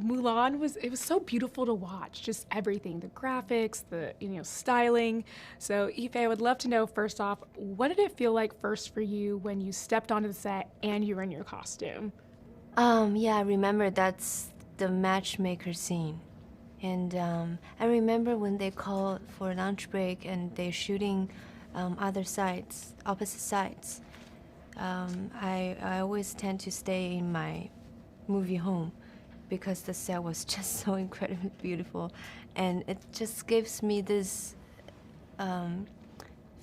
Mulan was so beautiful to watch, just everything, the graphics, the styling. So Ife, I would love to know first off, what did it feel like first for you when you stepped onto the set and you were in your costume? Yeah, I remember that's the matchmaker scene. And I remember when they call for lunch break and they're shooting other sides, opposite sides. I always tend to stay in my movie home because the set was just so incredibly beautiful. And it just gives me this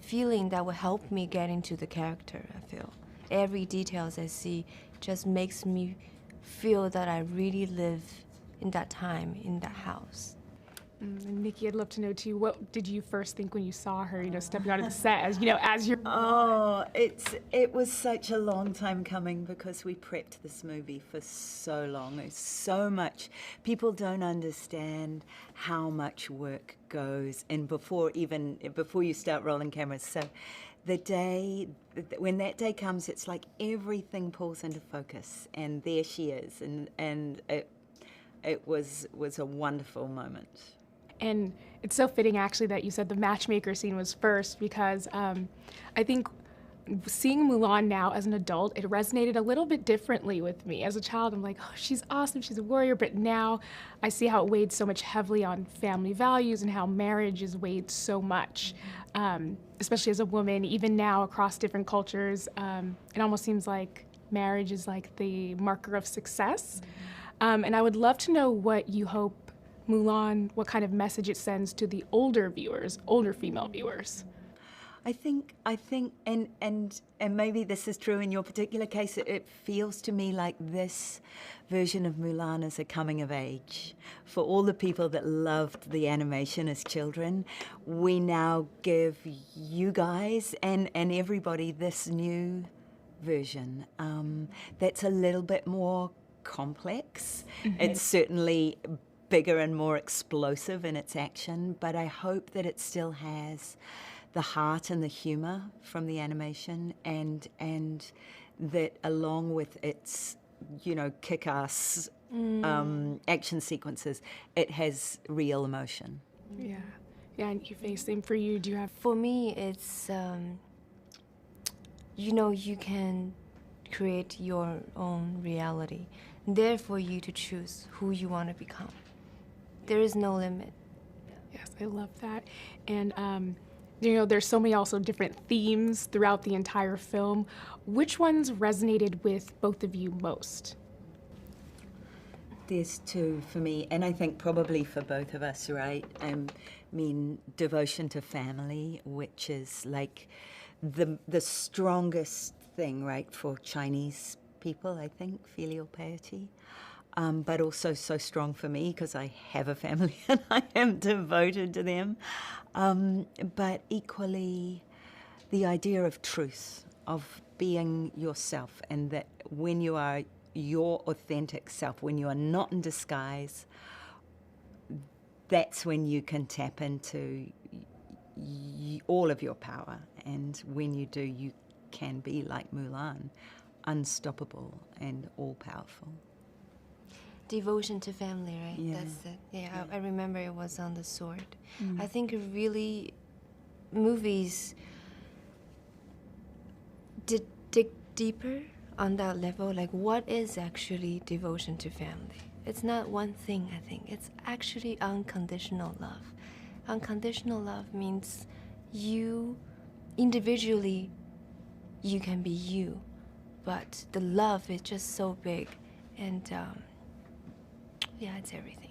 feeling that will help me get into the character, I feel. Every details I see just makes me feel that I really live in that time, in that house. And Nikki, I'd love to know too, what did you first think when you saw her, stepping onto the set as you're Oh, it was such a long time coming because we prepped this movie for so long. There's so much. People don't understand how much work goes in before you start rolling cameras. So when that day comes, it's like everything pulls into focus, and there she is, and it was a wonderful moment. And it's so fitting, actually, that you said the matchmaker scene was first because I think seeing Mulan now as an adult, it resonated a little bit differently with me. As a child, I'm like, oh, she's awesome, she's a warrior. But now I see how it weighed so much heavily on family values and how marriage is weighed so much, especially as a woman. Even now, across different cultures, it almost seems like marriage is like the marker of success. And I would love to know what you hope Mulan, what kind of message it sends to the older viewers, older female viewers. I think, and maybe this is true in your particular case, it feels to me like this version of Mulan is a coming of age. For all the people that loved the animation as children, we now give you guys and everybody this new version that's a little bit more complex. Mm-hmm. It's certainly bigger and more explosive in its action, but I hope that it still has the heart and the humor from the animation, and that along with its kick-ass action sequences, it has real emotion. Yeah, and Ife, same for you. Do you have? For me, it's you can create your own reality. There for you to choose who you want to become. There is no limit. Yes, I love that. And, there's so many also different themes throughout the entire film. Which ones resonated with both of you most? There's two for me, and I think probably for both of us, right? I mean, devotion to family, which is like the strongest thing, right, for Chinese people, I think, filial piety. But also so strong for me because I have a family and I am devoted to them. But equally, the idea of truth, of being yourself, and that when you are your authentic self, when you are not in disguise, that's when you can tap into all of your power. And when you do, you can be like Mulan, unstoppable and all-powerful. Devotion to family, right? Yeah. That's it. Yeah, I remember it was on the sword. I think really movies did dig deeper on that level. Like, what is actually devotion to family? It's not one thing, I think. It's actually unconditional love. Unconditional love means you, individually, you can be you. But the love is just so big. And yeah, it's everything.